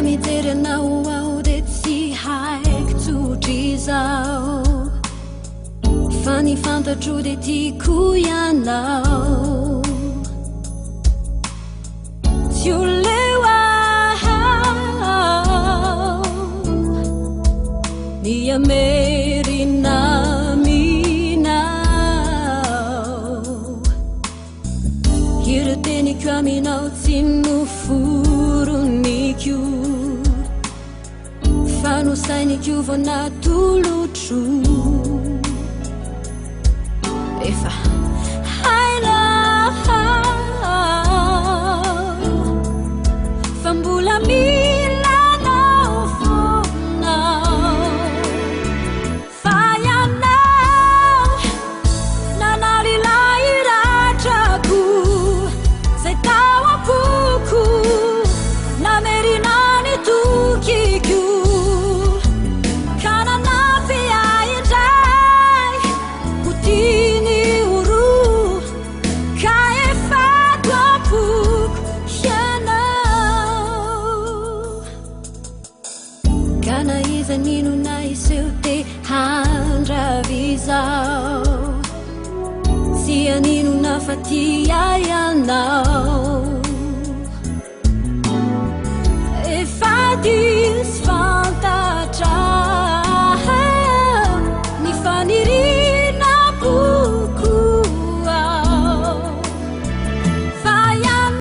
mijery anao de tsy haiko tsotry zao fa ny fantatro de tiako ianao tsy oleo aho ny amerina minao ireo teniko aminao tsy noforoniko fa nosainiko vao natolotro efa hainao fa mbola milanao fonao fa ianao nanao lilay ratrako zay tao apoko namerinany tokiko ka nanampy ahy indray ho tiany oro ka efa toapoko ianao ka na iza nino na iseo te handravizao tsy anino na fatia ianao efa diso